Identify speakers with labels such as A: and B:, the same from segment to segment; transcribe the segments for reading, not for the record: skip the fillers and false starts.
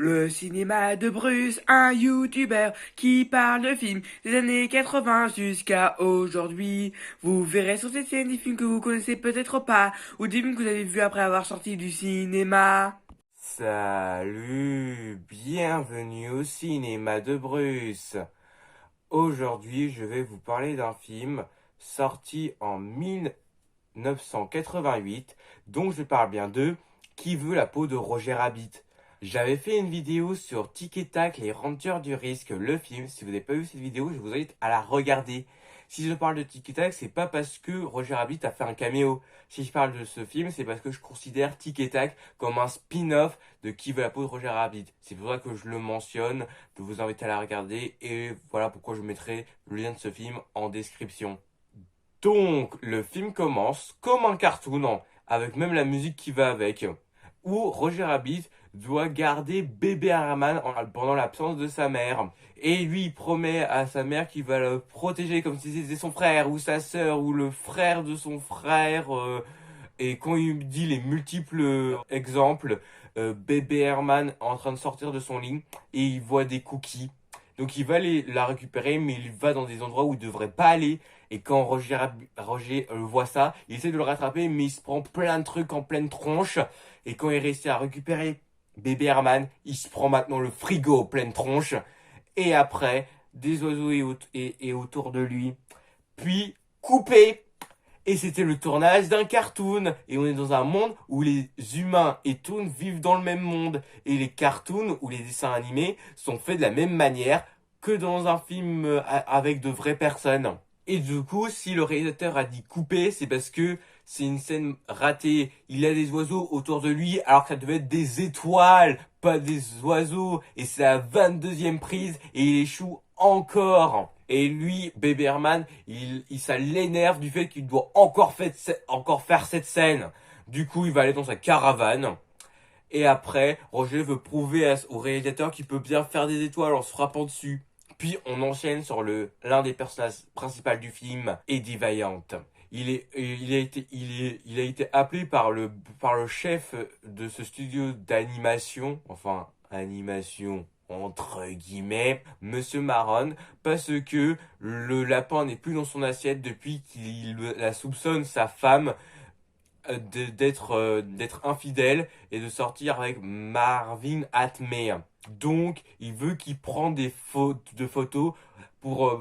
A: Le cinéma de Bruce, un youtubeur qui parle de films des années 80 jusqu'à aujourd'hui. Vous verrez sur cette scène des films que vous connaissez peut-être pas, ou des films que vous avez vus après avoir sorti du cinéma.
B: Salut, bienvenue au cinéma de Bruce. Aujourd'hui, je vais vous parler d'un film sorti en 1988, dont je parle bien de Qui veut la peau de Roger Rabbit. J'avais fait une vidéo sur Tic et Tac, les Rangers du risque, le film. Si vous n'avez pas vu cette vidéo, je vous invite à la regarder. Si je parle de Tic et Tac, c'est pas parce que Roger Rabbit a fait un caméo. Si je parle de ce film, c'est parce que je considère Tic et Tac comme un spin-off de Qui veut la peau de Roger Rabbit. C'est pour ça que je le mentionne, de vous inviter à la regarder, et voilà pourquoi je mettrai le lien de ce film en description. Donc, le film commence comme un cartoon, avec même la musique qui va avec, où Roger Rabbit doit garder bébé Herman pendant l'absence de sa mère. Et lui, il promet à sa mère qu'il va le protéger comme si c'était son frère, ou sa sœur, ou le frère de son frère. Et quand il dit les multiples exemples, bébé Herman en train de sortir de son lit, et il voit des cookies. Donc il va la récupérer, mais il va dans des endroits où il devrait pas aller. Et quand Roger voit ça, il essaie de le rattraper, mais il se prend plein de trucs en pleine tronche. Et quand il réussit à récupérer bébé Herman, il se prend maintenant le frigo en pleine tronche. Et après, des oiseaux et autour de lui. Puis, coupé. Et c'était le tournage d'un cartoon. Et on est dans un monde où les humains et toons vivent dans le même monde. Et les cartoons ou les dessins animés sont faits de la même manière que dans un film avec de vraies personnes. Et du coup, si le réalisateur a dit couper, c'est parce que c'est une scène ratée. Il a des oiseaux autour de lui alors que ça devait être des étoiles, pas des oiseaux. Et c'est la 22e prise et il échoue encore. Et lui, Bébé Herman, ça l'énerve du fait qu'il doit encore faire cette scène. Du coup, il va aller dans sa caravane. Et après, Roger veut prouver au réalisateur qu'il peut bien faire des étoiles en se frappant dessus. Puis on enchaîne sur l'un des personnages principaux du film, Eddie Valiant. Il a été appelé par le chef de ce studio d'animation, enfin animation entre guillemets, Monsieur Maron, parce que le lapin n'est plus dans son assiette depuis qu'il la soupçonne sa femme d'être infidèle et de sortir avec Marvin Atmey. Donc, il veut qu'il prenne de photos pour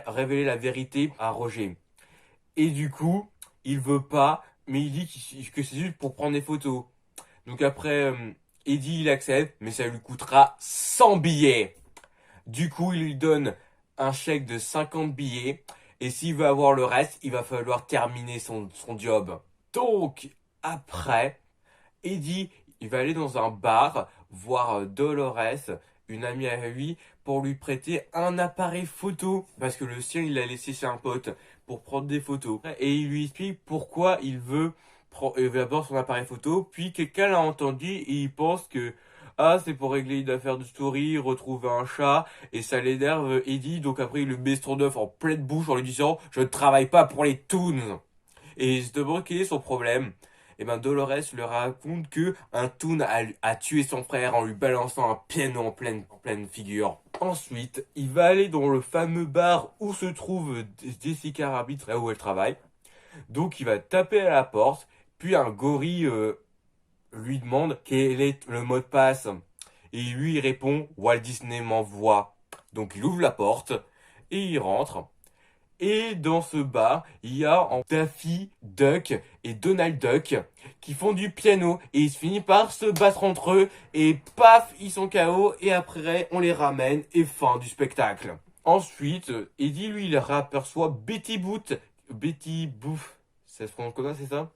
B: révéler la vérité à Roger. Et du coup, il veut pas, mais il dit que c'est juste pour prendre des photos. Donc après, Eddie, il accepte, mais ça lui coûtera 100 billets. Du coup, il lui donne un chèque de 50 billets. Et s'il veut avoir le reste, il va falloir terminer son job. Donc, après, Eddie, il va aller dans un bar voir Dolores, une amie à lui, pour lui prêter un appareil photo. Parce que le sien, il l'a laissé chez un pote pour prendre des photos. Et il lui explique pourquoi il veut d'abord son appareil photo. Puis quelqu'un l'a entendu et il pense que c'est pour régler une affaire de story, retrouver un chat, et ça l'énerve Eddie. Donc après, il le met son œuf en pleine bouche en lui disant: je ne travaille pas pour les toons. Et il se demande quel est son problème. Et ben Dolores lui raconte que un toon a tué son frère en lui balançant un piano en pleine figure. Ensuite, il va aller dans le fameux bar où se trouve Jessica Rabbit, là où elle travaille. Donc il va taper à la porte, puis un gorille lui demande quel est le mot de passe. Et lui il répond: Walt Disney m'envoie. Donc il ouvre la porte et il rentre. Et dans ce bar, il y a Daffy Duck et Donald Duck qui font du piano et ils se finissent par se battre entre eux et paf, ils sont KO et après on les ramène et fin du spectacle. Ensuite, Eddie lui il aperçoit Betty Boop, ça se prononce comme ça, c'est ça?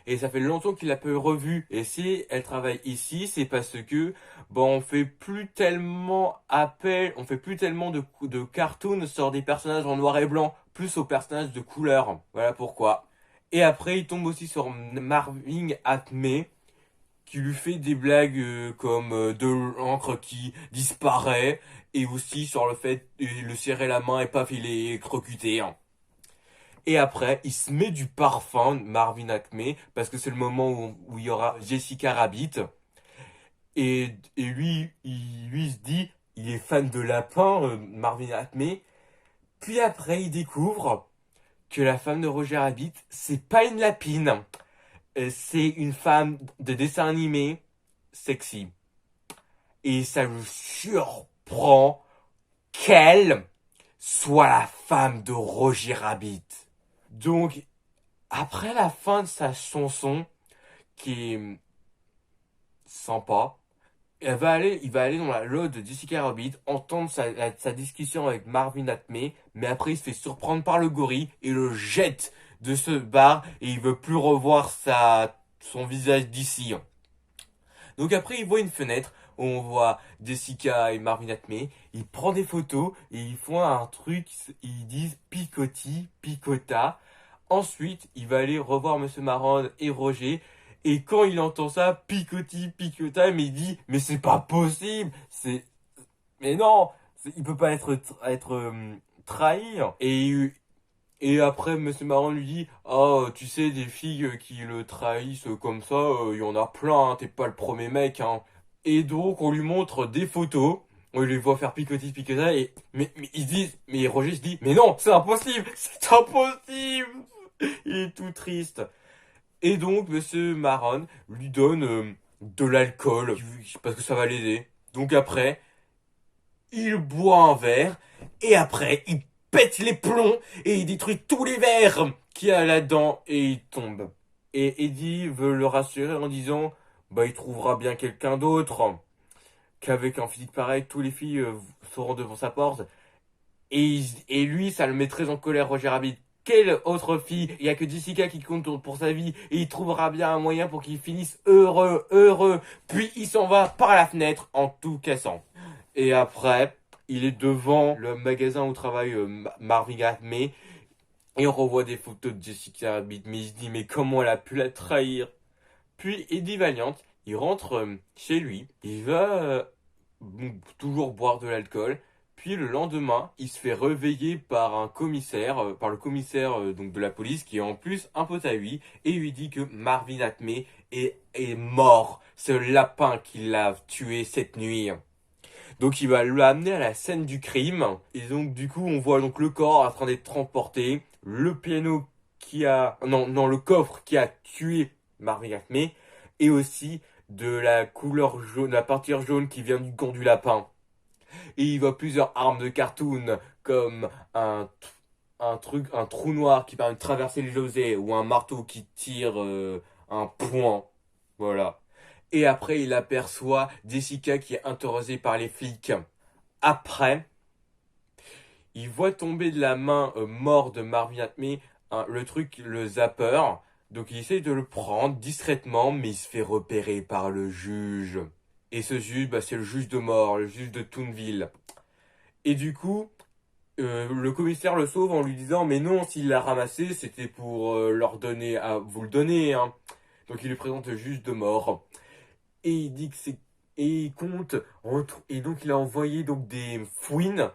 B: Et ça fait longtemps qu'il l'a pas revue. Et si elle travaille ici, c'est parce que bon, on fait plus tellement de cartoons sur des personnages en noir et blanc, plus aux personnages de couleur. Voilà pourquoi. Et après, il tombe aussi sur Marvin Atmey, qui lui fait des blagues comme de l'encre qui disparaît, et aussi sur le fait de le serrer la main et paf, il est crocuté, hein. Et après, il se met du parfum, Marvin Acme, parce que c'est le moment où il y aura Jessica Rabbit. Et lui se dit, il est fan de lapin, Marvin Atme. Puis après, il découvre que la femme de Roger Rabbit, c'est pas une lapine. C'est une femme de dessin animé sexy. Et ça le surprend qu'elle soit la femme de Roger Rabbit. Donc, après la fin de sa chanson, qui est sympa, il va aller dans la loge de Jessica Rabbit, entendre sa discussion avec Marvin Atme, mais après il se fait surprendre par le gorille et le jette de ce bar et il veut plus revoir son visage d'ici. Donc après il voit une fenêtre où on voit Jessica et Marvin Atme, il prend des photos et ils font un truc, ils disent picoti, picota. Ensuite, il va aller revoir Monsieur Marron et Roger. Et quand il entend ça, picoti, picota, mais il dit, mais c'est pas possible, mais non, il peut pas être trahi. Et après, Monsieur Marron lui dit, oh, tu sais, des filles qui le trahissent comme ça, il y en a plein, hein, t'es pas le premier mec, hein. Et donc, on lui montre des photos. On les voit faire picoti, picota, mais ils se disent, mais Roger se dit, mais non, c'est impossible, c'est impossible. Il est tout triste. Et donc, Monsieur Maron lui donne de l'alcool, parce que ça va l'aider. Donc après, il boit un verre, et après, il pète les plombs, et il détruit tous les verres qu'il y a là-dedans, et il tombe. Et Eddie veut le rassurer en disant, bah il trouvera bien quelqu'un d'autre, qu'avec un physique pareil, tous les filles seront devant sa porte. Et lui, ça le met très en colère, Roger Rabbit. Quelle autre fille? Il y a que Jessica qui compte pour sa vie et il trouvera bien un moyen pour qu'il finisse heureux, heureux. Puis il s'en va par la fenêtre en tout cassant. Et après, il est devant le magasin où travaille Marvin Atme et on revoit des photos de Jessica Rabbit. Mais il se dit, mais comment elle a pu la trahir? Puis Eddie Valiant, il rentre chez lui, il va toujours boire de l'alcool. Puis le lendemain, il se fait réveiller par un commissaire, par le commissaire donc de la police, qui est en plus un pote à lui, et lui dit que Marvin Atme est mort. C'est le lapin qui l'a tué cette nuit. Donc il va l'amener à la scène du crime, et donc du coup on voit donc le corps en train d'être transporté, le piano non, le coffre qui a tué Marvin Atme, et aussi de la couleur jaune, la peinture jaune qui vient du gant du lapin. Et il voit plusieurs armes de cartoon, comme un trou noir qui permet de traverser les rosées, ou un marteau qui tire un point. Voilà. Et après, il aperçoit Jessica qui est interrogée par les flics. Après, il voit tomber de la main mort de Marvin Atme le truc, le zapper. Donc il essaye de le prendre discrètement, mais il se fait repérer par le juge. Et ce juge, bah, c'est le juge de mort, le juge de Toonville. Et du coup, le commissaire le sauve en lui disant, mais non, s'il l'a ramassé, c'était pour leur donner, à vous le donner, hein. Donc il lui présente le juge de mort. Et il dit que c'est, et il compte, et donc il a envoyé donc des fouines,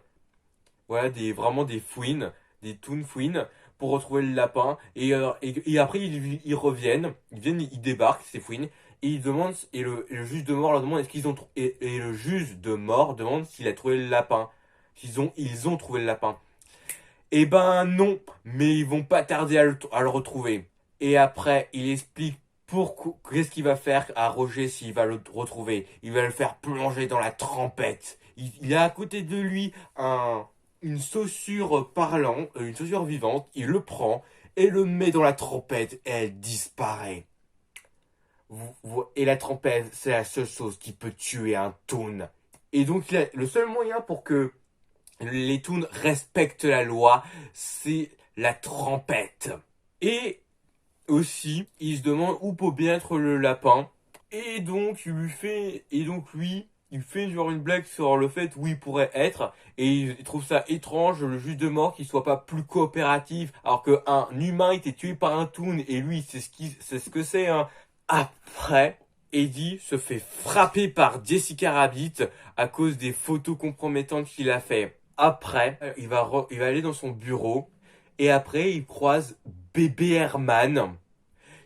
B: voilà, vraiment des fouines, des toon fouines, pour retrouver le lapin. Et après, ils reviennent, ils débarquent, ces fouines, et ils demandent, et le juge de mort leur demande est-ce qu'ils ont, et le juge de mort demande s'il a trouvé le lapin. Ils ont trouvé le lapin. Eh ben non, mais ils vont pas tarder à le retrouver. Et après, il explique qu'est-ce qu'il va faire à Roger s'il va le retrouver. Il va le faire plonger dans la trempette. Il a à côté de lui une chaussure une chaussure vivante. Il le prend et le met dans la trempette et elle disparaît. Et la trempette, c'est la seule chose qui peut tuer un toon. Et donc, le seul moyen pour que les toons respectent la loi, c'est la trempette. Et aussi, il se demande où peut bien être le lapin. Et donc, il fait genre une blague sur le fait où il pourrait être. Et il trouve ça étrange, le juge de mort, qu'il soit pas plus coopératif. Alors qu'un humain était tué par un toon. Et lui, c'est ce que c'est, hein. Après, Eddie se fait frapper par Jessica Rabbit à cause des photos compromettantes qu'il a fait. Après, il va aller dans son bureau. Et après, il croise Bébé Herman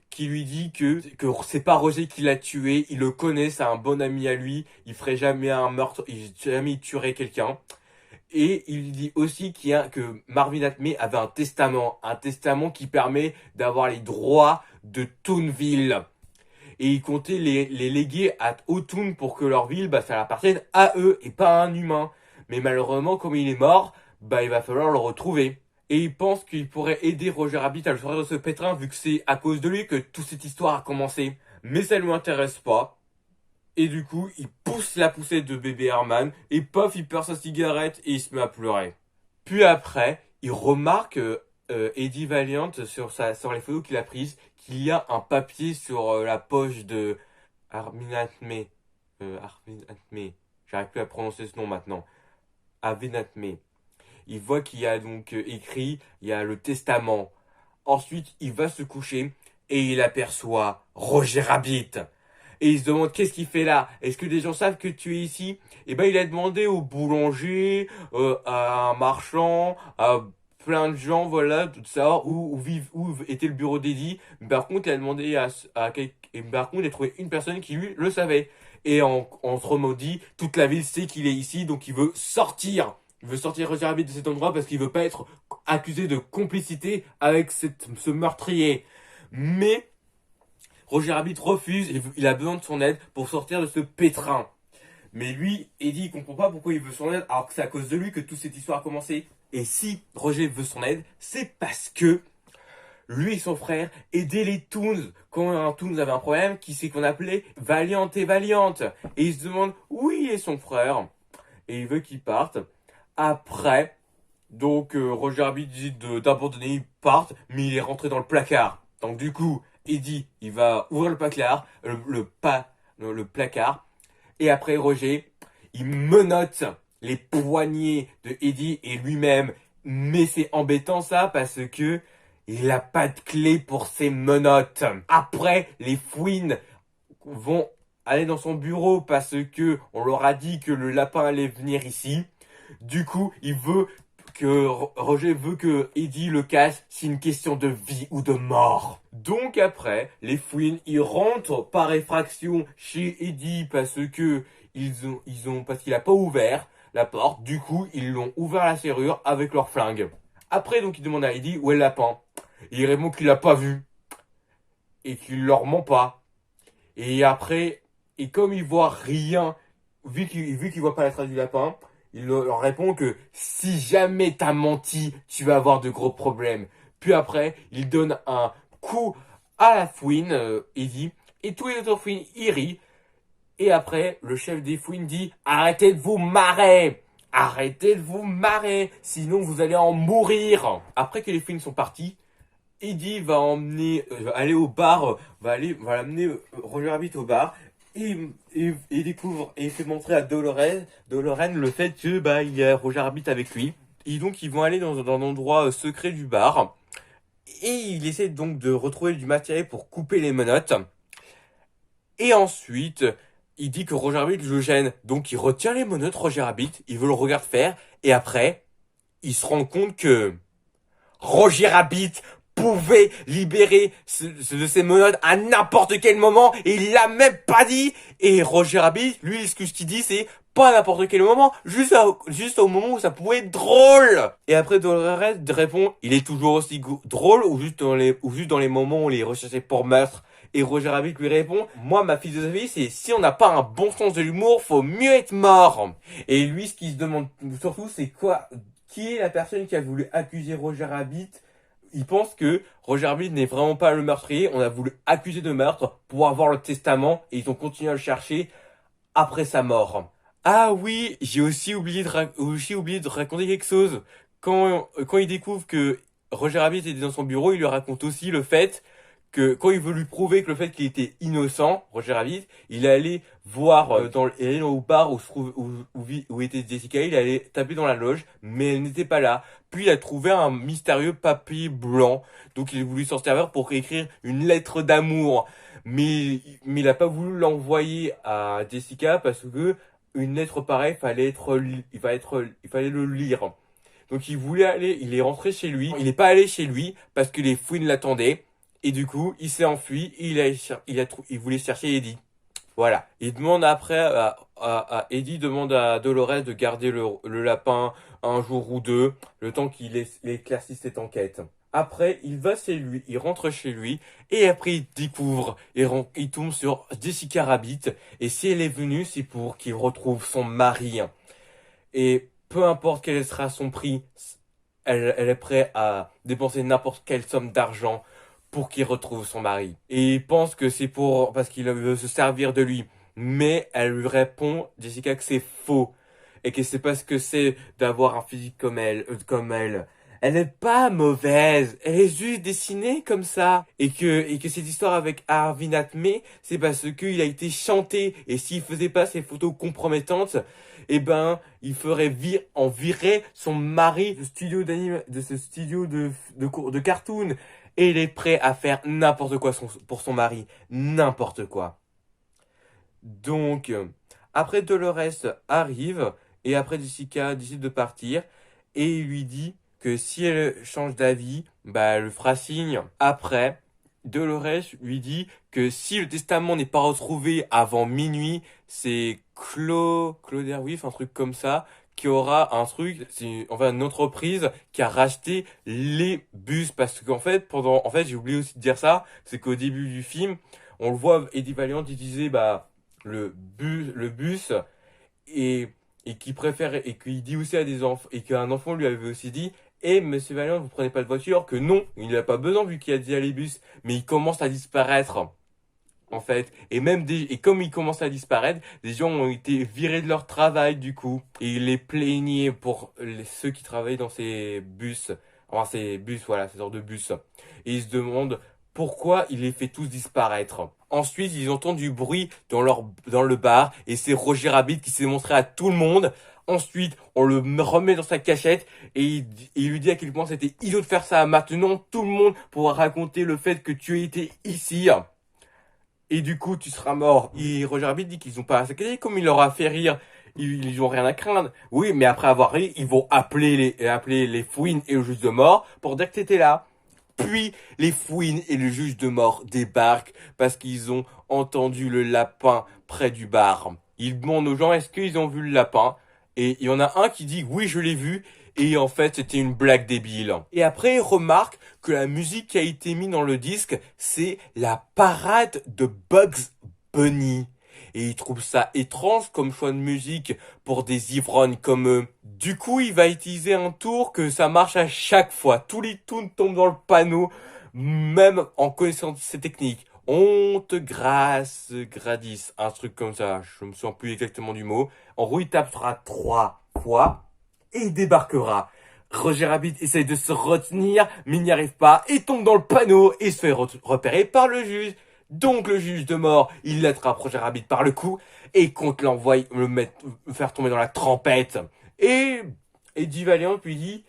B: qui lui dit que c'est pas Roger qui l'a tué, il le connaît, c'est un bon ami à lui, il ferait jamais un meurtre, jamais il tuerait quelqu'un. Et il dit aussi que Marvin Atmé avait un testament qui permet d'avoir les droits de Toonville. Et il comptait les léguer à O'Toon pour que leur ville, ça appartienne à eux et pas à un humain. Mais malheureusement, comme il est mort, il va falloir le retrouver. Et il pense qu'il pourrait aider Roger Rabbit à le sortir de ce pétrin vu que c'est à cause de lui que toute cette histoire a commencé. Mais ça ne lui intéresse pas. Et du coup, il pousse la poussette de bébé Herman et pof, il perd sa cigarette et il se met à pleurer. Puis après, il remarque Eddie Valiant sur les photos qu'il a prises qu'il y a un papier sur la poche de Armin Atmé. Armin Atmé. J'arrive plus à prononcer ce nom maintenant. Armin Atmé. Il voit qu'il y a donc écrit, il y a le testament. Ensuite, il va se coucher et il aperçoit Roger Rabbit. Et il se demande qu'est-ce qu'il fait là. Est-ce que des gens savent que tu es ici? Et il a demandé au boulanger, à un marchand, à plein de gens, voilà, de savoir où était le bureau d'Eddie. Par contre, il a demandé et par contre, il a trouvé une personne qui lui le savait. Et entre dit, toute la ville sait qu'il est ici, donc il veut sortir. Il veut sortir Roger Rabbit de cet endroit parce qu'il veut pas être accusé de complicité avec ce meurtrier. Mais Roger Rabbit refuse et il a besoin de son aide pour sortir de ce pétrin. Mais lui, Eddie, il comprend pas pourquoi il veut son aide alors que c'est à cause de lui que toute cette histoire a commencé. Et si Roger veut son aide, c'est parce que lui et son frère aidaient les Toons quand un Toons avait un problème qui c'est qu'on appelait Valiant et Valiante. Et il se demande où il est son frère. Et il veut qu'il parte. Après, donc Roger Rabbit dit d'abandonner, il parte, mais il est rentré dans le placard. Donc du coup, Eddie, il va ouvrir le placard, le placard, et après Roger, il menotte les poignets de Eddie et lui-même. Mais c'est embêtant ça parce que il a pas de clé pour ses menottes. Après, les fouines vont aller dans son bureau parce que on leur a dit que le lapin allait venir ici. Du coup, Roger veut que Eddie le casse, c'est une question de vie ou de mort. Donc après, les fouines, ils rentrent par effraction chez Eddie parce que parce qu'il a pas ouvert la porte. Du coup, ils l'ont ouvert la serrure avec leur flingue. Après, donc, ils demandent à Eddie où est le lapin. Et il répond qu'il l'a pas vu. Et qu'il leur ment pas. Et après, comme il voit rien, vu qu'il voit pas la trace du lapin, il leur répond que si jamais t'as menti, tu vas avoir de gros problèmes. Puis après, il donne un coup à la fouine, Eddie, et tous les autres fouines, ils rient. Et après, le chef des fouines dit « Arrêtez de vous marrer ! Arrêtez de vous marrer, sinon vous allez en mourir !» Après que les fouines sont partis, Eddie va aller au bar, va l'amener Roger Rabbit au bar. Et découvre et fait montrer à Dolores le fait que il y a Roger Rabbit avec lui. Et donc ils vont aller dans un endroit secret du bar. Et il essaie donc de retrouver du matériel pour couper les menottes. Et ensuite, il dit que Roger Rabbit le gêne. Donc il retient les menottes Roger Rabbit, il veut le regarder faire. Et après, il se rend compte que Roger Rabbit pouvait libérer de ses menottes à n'importe quel moment et il l'a même pas dit. Et Roger Rabbit, lui, ce qu'il dit, c'est pas à n'importe quel moment, juste au moment où ça pouvait être drôle. Et après, Dolores répond, il est toujours aussi drôle ou juste dans les moments où il est recherché pour meurtre. Et Roger Rabbit lui répond, moi, ma philosophie, c'est si on n'a pas un bon sens de l'humour, faut mieux être mort. Et lui, ce qu'il se demande surtout, c'est qui est la personne qui a voulu accuser Roger Rabbit? Il pense que Roger Rabbit n'est vraiment pas le meurtrier. On a voulu accuser de meurtre pour avoir le testament et ils ont continué à le chercher après sa mort. Ah oui, j'ai aussi oublié de raconter quelque chose. Quand il découvre que Roger Rabbit était dans son bureau, il lui raconte aussi le fait que quand il veut lui prouver que le fait qu'il était innocent, Roger Rabbit, il est allé voir au bar où était Jessica, il est allé taper dans la loge, mais elle n'était pas là. Puis il a trouvé un mystérieux papier blanc, donc il a voulu s'en servir pour écrire une lettre d'amour. Mais il a pas voulu l'envoyer à Jessica parce que une lettre pareille il fallait le lire. Donc il est rentré chez lui, il n'est pas allé chez lui parce que les fouines l'attendaient. Et du coup, il s'est enfui, il voulait chercher Eddie. Voilà. Il demande après Eddie demande à Dolores de garder le lapin un jour ou deux, le temps il éclaircisse cette enquête. Après, il va chez lui, il rentre chez lui, et après il découvre, il tombe sur Jessica Rabbit, et si elle est venue, c'est pour qu'il retrouve son mari. Et peu importe quel sera son prix, elle est prête à dépenser n'importe quelle somme d'argent pour qu'il retrouve son mari. Et il pense que c'est parce qu'il veut se servir de lui. Mais elle lui répond, Jessica, que c'est faux. Et que c'est parce que c'est d'avoir un physique comme elle. Elle n'est pas mauvaise. Elle est juste dessinée comme ça. Et que cette histoire avec Arvin Atme, c'est parce qu'il a été chanté. Et s'il faisait pas ces photos compromettantes, eh ben, il ferait en virer son mari de ce studio de cartoon. Et il est prêt à faire n'importe quoi pour son mari. N'importe quoi. Donc, après Dolores arrive, et après Jessica décide de partir, et il lui dit que si elle change d'avis, bah, elle le fera signe. Après, Dolores lui dit que si le testament n'est pas retrouvé avant minuit, c'est Claude Erwif, un truc comme ça, qui aura un truc, c'est enfin une entreprise qui a racheté les bus. Parce qu'en fait, j'ai oublié aussi de dire ça, c'est qu'au début du film, on le voit, Eddie Valiant utiliser, bah, le bus, et, et qui préfère, et qu'il dit aussi à des enfants, et qu'un enfant lui avait aussi dit, Monsieur Valiant, vous prenez pas de voiture, que non, il n'a pas besoin vu qu'il a dit à les bus, mais il commence à disparaître, en fait. Et comme il commence à disparaître, des gens ont été virés de leur travail, du coup. Et il les plaignait pour ceux qui travaillaient dans ces bus. Enfin, ces bus, voilà, ces sortes de bus. Et ils se demandent pourquoi il les fait tous disparaître. Ensuite, ils entendent du bruit dans le bar, et c'est Roger Rabbit qui s'est montré à tout le monde. Ensuite, on le remet dans sa cachette, et il lui dit à quel point c'était idiot de faire ça. Maintenant, tout le monde pourra raconter le fait que tu étais ici. Et du coup, tu seras mort. Et Roger Rabbit dit qu'ils ont pas saccagé, comme il leur a fait rire. Ils ont rien à craindre. Oui, mais après avoir ri, ils vont appeler les fouines et le juge de mort pour dire que t'étais là. Puis, les fouines et le juge de mort débarquent parce qu'ils ont entendu le lapin près du bar. Ils demandent aux gens est-ce qu'ils ont vu le lapin. Et il y en a un qui dit oui, je l'ai vu. Et en fait, c'était une blague débile. Et après, il remarque que la musique qui a été mise dans le disque, c'est la parade de Bugs Bunny. Et il trouve ça étrange comme choix de musique pour des ivrognes comme eux. Du coup, il va utiliser un tour que ça marche à chaque fois. Tous les tunes tombent dans le panneau, même en connaissant ces techniques. On te grâce, gradis, un truc comme ça. Je me souviens plus exactement du mot. En gros, il tapera 3 fois et il débarquera. Roger Rabbit essaye de se retenir, mais il n'y arrive pas, et tombe dans le panneau et se fait repérer par le juge. Donc le juge de mort, il attrape Roger Rabbit par le cou et compte le faire tomber dans la trempette. Et Eddie Valiant lui dit,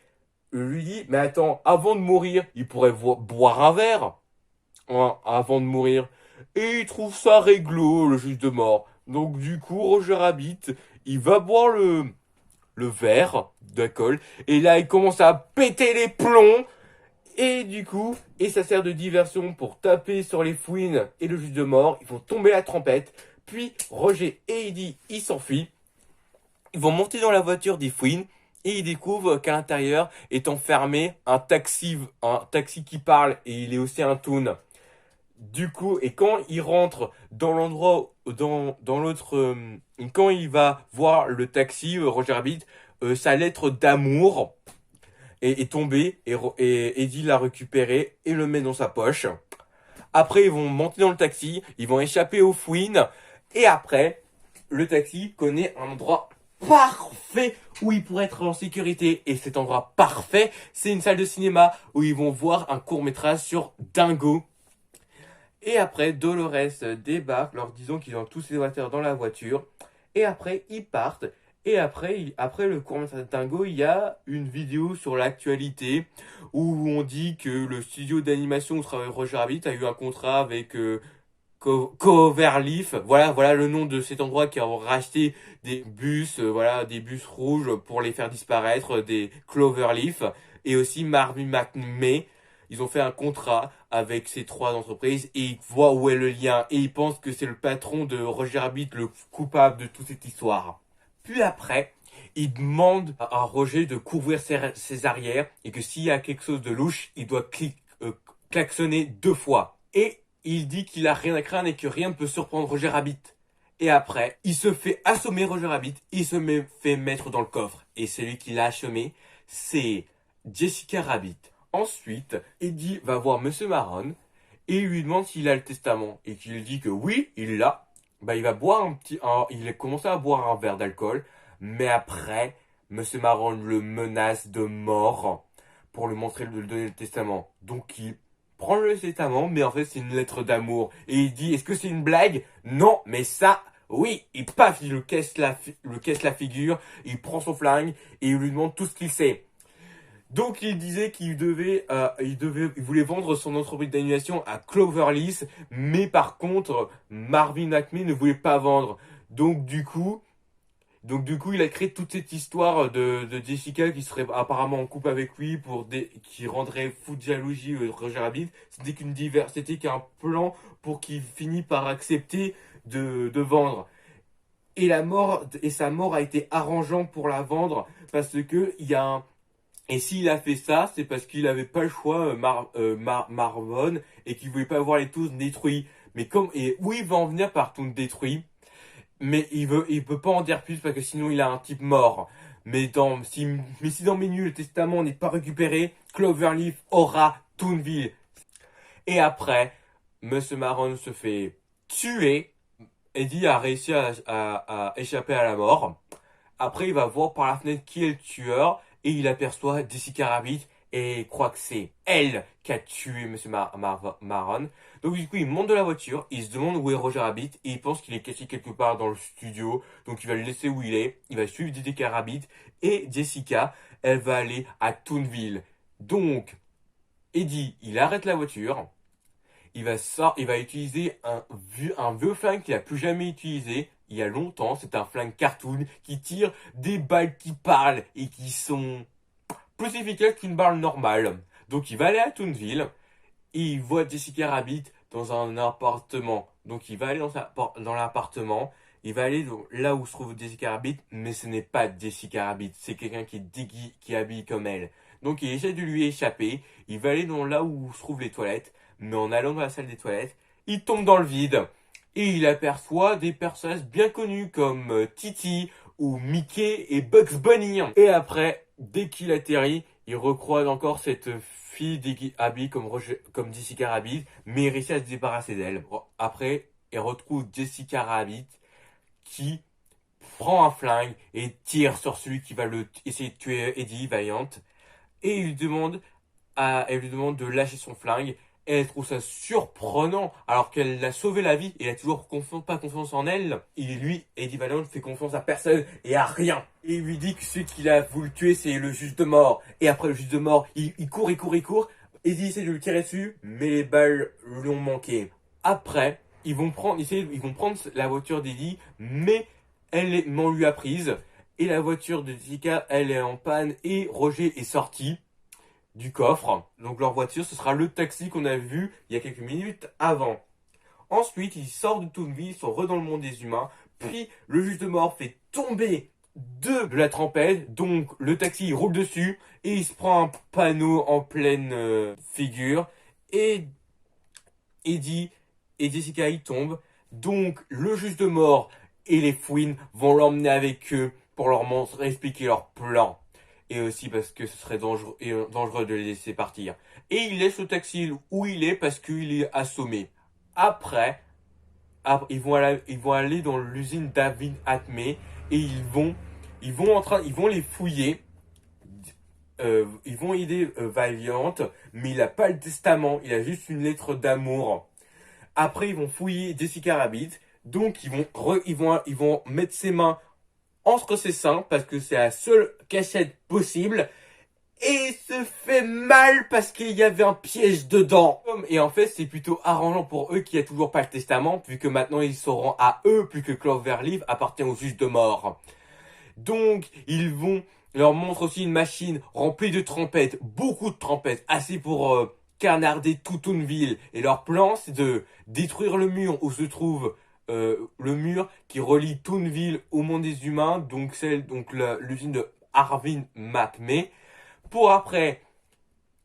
B: mais attends, avant de mourir, il pourrait boire un verre, hein, avant de mourir. Et il trouve ça réglo, le juge de mort. Donc du coup, Roger Rabbit, il va boire le verre d'alcool, et là il commence à péter les plombs, et ça sert de diversion pour taper sur les fouines et le juge de mort. Ils vont tomber la trompette, puis Roger et Eddie ils s'enfuient, ils vont monter dans la voiture des fouines, et ils découvrent qu'à l'intérieur est enfermé un taxi qui parle, et il est aussi un toon. Du coup, et quand il rentre dans l'endroit, dans l'autre, quand il va voir le taxi, Roger Rabbit, sa lettre d'amour est tombée, et Eddie l'a récupéré et le met dans sa poche. Après, ils vont monter dans le taxi, ils vont échapper aux fouines, et après, le taxi connaît un endroit parfait où ils pourraient être en sécurité. Et cet endroit parfait, c'est une salle de cinéma où ils vont voir un court-métrage sur Dingo. Et après, Dolores débarque, leur disant qu'ils ont tous les voitures dans la voiture. Et après, ils partent. Et après le court-métrage Dingo, il y a une vidéo sur l'actualité où on dit que le studio d'animation où travaille Roger Rabbit a eu un contrat avec Cloverleaf. Voilà le nom de cet endroit qui a racheté des bus, des bus rouges pour les faire disparaître, des Cloverleaf. Et aussi Marvin McMay. ils ont fait un contrat avec ces trois entreprises et ils voient où est le lien et ils pensent que c'est le patron de Roger Rabbit le coupable de toute cette histoire. Puis après, ils demandent à Roger de couvrir ses arrières et que s'il y a quelque chose de louche, il doit klaxonner 2 fois. Et il dit qu'il a rien à craindre et que rien ne peut surprendre Roger Rabbit. Et après, il se fait assommer Roger Rabbit, il se fait mettre dans le coffre. Et celui qui l'a assommé, c'est Jessica Rabbit. Ensuite, Eddie va voir Monsieur Marron et il lui demande s'il a le testament. Et qu'il dit que oui, il l'a. Bah, il va boire il a commencé à boire un verre d'alcool. Mais après, Monsieur Marron le menace de mort pour lui montrer le donner le testament. Donc il prend le testament, mais en fait c'est une lettre d'amour. Et il dit, est-ce que c'est une blague? Non, mais ça, oui. Et paf, il le casse la figure, il prend son flingue et il lui demande tout ce qu'il sait. Donc il disait qu'il il voulait vendre son entreprise d'annulation à Cloverleaf, mais par contre, Marvin Acme ne voulait pas vendre. Donc du coup, il a créé toute cette histoire de Jessica qui serait apparemment en couple avec lui qui rendrait fou de jalousie Roger Rabbit. C'était qu'un plan pour qu'il finisse par accepter de vendre. Et sa mort a été arrangeante pour la vendre parce que et s'il a fait ça, c'est parce qu'il n'avait pas le choix, Marvon, et qu'il voulait pas voir les tous détruits. Et où il va en venir par tout détruit? Mais il peut pas en dire plus parce que sinon il a un type mort. Si dans Menu le testament n'est pas récupéré, Cloverleaf aura Toonville. Et après, Monsieur Marron se fait tuer. Eddie a réussi à échapper à la mort. Après, il va voir par la fenêtre qui est le tueur et il aperçoit Jessica Rabbit et croit que c'est elle qui a tué Monsieur Marron. Donc du coup, il monte de la voiture, il se demande où est Roger Rabbit et il pense qu'il est caché quelque part dans le studio. Donc il va le laisser où il est, il va suivre Jessica Rabbit et Jessica, elle va aller à Toonville. Donc, Eddie, il arrête la voiture, il va utiliser un vieux flingue qu'il a plus jamais utilisé. Il y a longtemps, c'est un flingue cartoon qui tire des balles qui parlent et qui sont plus efficaces qu'une balle normale. Donc il va aller à Toonville et il voit Jessica Rabbit dans un appartement. Donc il va aller dans l'appartement, il va aller là où se trouve Jessica Rabbit, mais ce n'est pas Jessica Rabbit, c'est quelqu'un qui habille comme elle. Donc il essaie de lui échapper, il va aller là où se trouvent les toilettes, mais en allant dans la salle des toilettes, il tombe dans le vide. Et il aperçoit des personnages bien connus comme Titi ou Mickey et Bugs Bunny. Et après, dès qu'il atterrit, il recroise encore cette fille habillée comme Jessica Rabbit, mais il réussit à se débarrasser d'elle. Après, il retrouve Jessica Rabbit qui prend un flingue et tire sur celui qui va essayer de tuer Eddie Valiant. Et elle lui demande de lâcher son flingue. Et elle trouve ça surprenant alors qu'elle l'a sauvé la vie et elle a toujours pas confiance en elle. Eddie Valiant, fait confiance à personne et à rien. Et il lui dit que celui qui a voulu le tuer, c'est le juge de mort. Et après le juge de mort, il court. Eddie essaie de lui tirer dessus, mais les balles lui ont manqué. Après, ils vont prendre la voiture d'Eddie, mais on lui a prise. Et la voiture de Jessica, elle est en panne et Roger est sorti du coffre. Donc leur voiture, ce sera le taxi qu'on a vu il y a quelques minutes avant. Ensuite, ils sortent de Toonville, ils sont dans le monde des humains. Puis le juge de mort fait tomber de la tempête. Donc le taxi il roule dessus et il se prend un panneau en pleine figure. Et Eddie et Jessica y tombent. Donc le juge de mort et les fouines vont l'emmener avec eux pour leur expliquer leur plan. Et aussi parce que ce serait dangereux de les laisser partir. Et il laisse le taxi où il est parce qu'il est assommé. Après, ils vont aller dans l'usine David Atme et ils vont les fouiller. Ils vont aider Valiant, mais il n'a pas le testament, il a juste une lettre d'amour. Après, ils vont fouiller Jessica Rabbit. Donc, ils vont mettre ses mains entre ses seins parce que c'est la seule cachette possible. Et il se fait mal parce qu'il y avait un piège dedans. Et en fait, c'est plutôt arrangeant pour eux qu'il n'y a toujours pas le testament, vu que maintenant ils sauront à eux, plus que Cloverleaf appartient au juge de mort. Donc, ils vont leur montrer aussi une machine remplie de trompettes, beaucoup de trompettes, assez pour canarder toute une ville. Et leur plan, c'est de détruire le mur où se trouve le mur qui relie Toonville au monde des humains, donc l'usine de Arvin McMay, pour après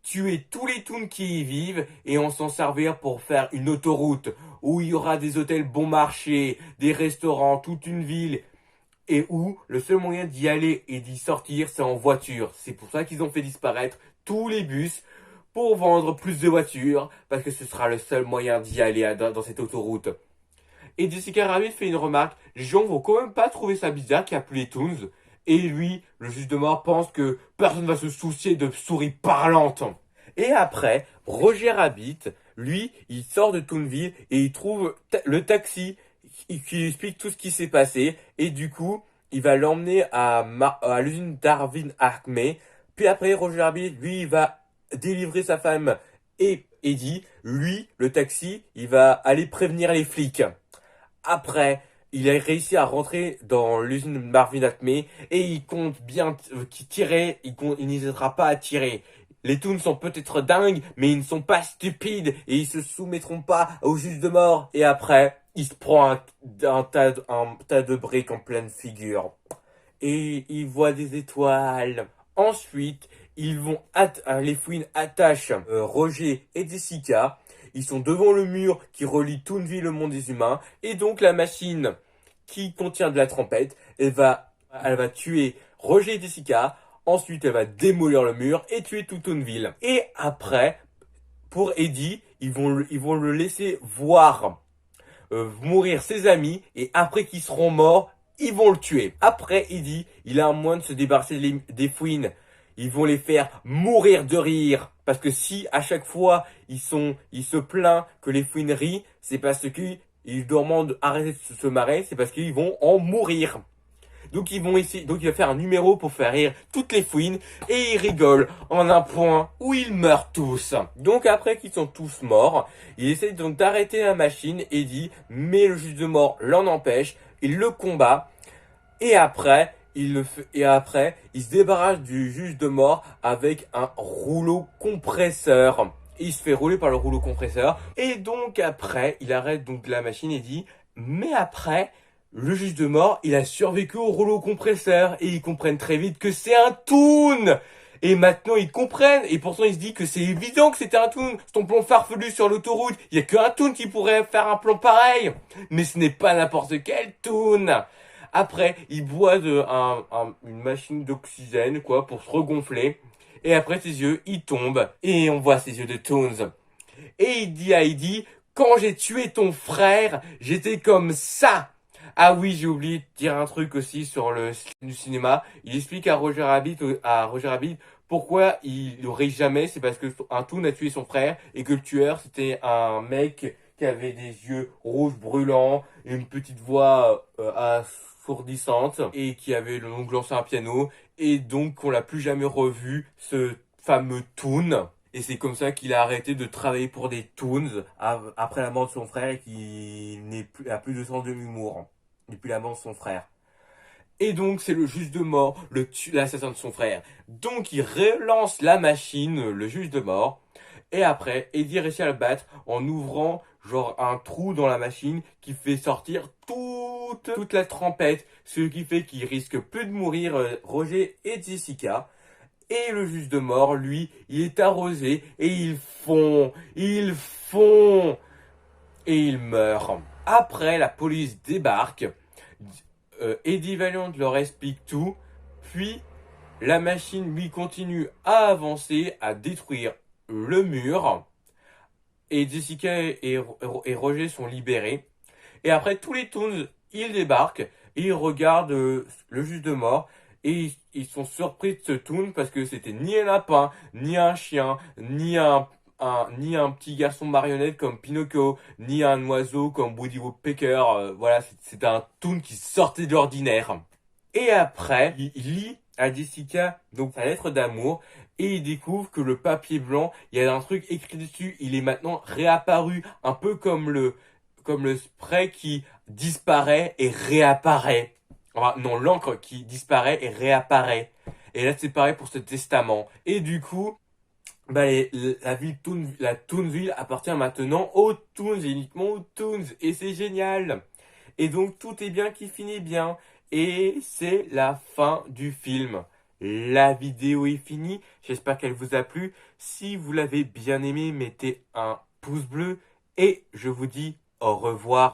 B: tuer tous les toons qui y vivent et en s'en servir pour faire une autoroute où il y aura des hôtels bon marché, des restaurants, toute une ville, et où le seul moyen d'y aller et d'y sortir, c'est en voiture. C'est pour ça qu'ils ont fait disparaître tous les bus pour vendre plus de voitures, parce que ce sera le seul moyen d'y aller dans cette autoroute. Et Jessica Rabbit fait une remarque, les gens vont quand même pas trouver ça bizarre qu'il n'y a plus les Toons. Et lui, le juge de mort, pense que personne va se soucier de souris parlantes. Et après, Roger Rabbit, lui, il sort de Toonville et il trouve le taxi qui lui explique tout ce qui s'est passé. Et du coup, il va l'emmener à l'usine d'Arvin Acme. Puis après, Roger Rabbit, lui, il va délivrer sa femme et Eddie. Lui, le taxi, il va aller prévenir les flics. Après, il a réussi à rentrer dans l'usine Marvin Acme et il compte bien tirer, il n'hésitera pas à tirer. Les Toons sont peut-être dingues, mais ils ne sont pas stupides et ils se soumettront pas au juge de mort. Et après, il se prend un tas de briques en pleine figure. Et il voit des étoiles. Ensuite, les fouines attachent Roger et Jessica. Ils sont devant le mur qui relie Toonville au monde des humains. Et donc la machine qui contient de la trompette, elle va tuer Roger et Jessica. Ensuite, elle va démolir le mur et tuer tout Toonville. Et après, pour Eddie, ils vont le laisser voir mourir ses amis. Et après qu'ils seront morts, ils vont le tuer. Après, Eddie, il a un moyen de se débarrasser des fouines. Ils vont les faire mourir de rire. Parce que si à chaque fois ils se plaignent que les fouines rient, c'est parce qu'ils demandent d'arrêter de se marrer, c'est parce qu'ils vont en mourir. Donc il va faire un numéro pour faire rire toutes les fouines et ils rigolent en un point où ils meurent tous. Donc après qu'ils sont tous morts, il essaie donc d'arrêter la machine et dit mais le juge de mort l'en empêche, il le combat et après il se débarrasse du juge de mort avec un rouleau compresseur. Il se fait rouler par le rouleau compresseur et donc après il arrête donc la machine et dit mais après le juge de mort, il a survécu au rouleau compresseur et ils comprennent très vite que c'est un toon. Et maintenant ils comprennent et pourtant il se dit que c'est évident que c'était un toon. C'est ton plan farfelu sur l'autoroute, il y a qu'un toon qui pourrait faire un plan pareil. Mais ce n'est pas n'importe quel toon. Après, il boit une machine d'oxygène pour se regonfler. Et après ses yeux, ils tombent et on voit ses yeux de toons. Et il dit à Eddie, quand j'ai tué ton frère, j'étais comme ça. Ah oui, j'ai oublié de dire un truc aussi sur le cinéma. Il explique à Roger Rabbit pourquoi il n'aurait jamais. C'est parce que un toon a tué son frère et que le tueur c'était un mec qui avait des yeux rouges brûlants et une petite voix assourdissante et qui avait donc lancé un piano et donc on l'a plus jamais revu ce fameux toon. Et c'est comme ça qu'il a arrêté de travailler pour des toons après la mort de son frère et qu'il a plus de sens de l'humour depuis la mort de son frère. Et donc c'est le juge de mort, l'assassin de son frère. Donc il relance la machine, le juge de mort. Et après, Eddie réussit à le battre en ouvrant genre un trou dans la machine qui fait sortir toute la trompette. Ce qui fait qu'il risque plus de mourir Roger et Jessica. Et le juge de mort, lui, il est arrosé et il fond. Et il meurt. Après, la police débarque. Eddie Valiant leur explique tout. Puis, la machine lui continue à avancer, à détruire le mur. Et Jessica et Roger sont libérés. Et après, tous les Toons, ils débarquent. Et ils regardent le juge de mort. Et ils sont surpris de ce toon parce que c'était ni un lapin, ni un chien, ni un petit garçon marionnette comme Pinocchio, ni un oiseau comme Woody Woodpecker. Voilà, c'était un toon qui sortait de l'ordinaire. Et après, il lit à Jessica donc sa lettre d'amour et il découvre que le papier blanc, il y a un truc écrit dessus, il est maintenant réapparu, un peu comme le spray qui disparaît et réapparaît. Enfin, non, l'encre qui disparaît et réapparaît. Et là, c'est pareil pour ce testament. Et du coup, la Toonsville appartient maintenant aux Toons, et uniquement aux Toons, et c'est génial. Et donc tout est bien qui finit bien, et c'est la fin du film. La vidéo est finie, j'espère qu'elle vous a plu. Si vous l'avez bien aimé, mettez un pouce bleu, et je vous dis au revoir.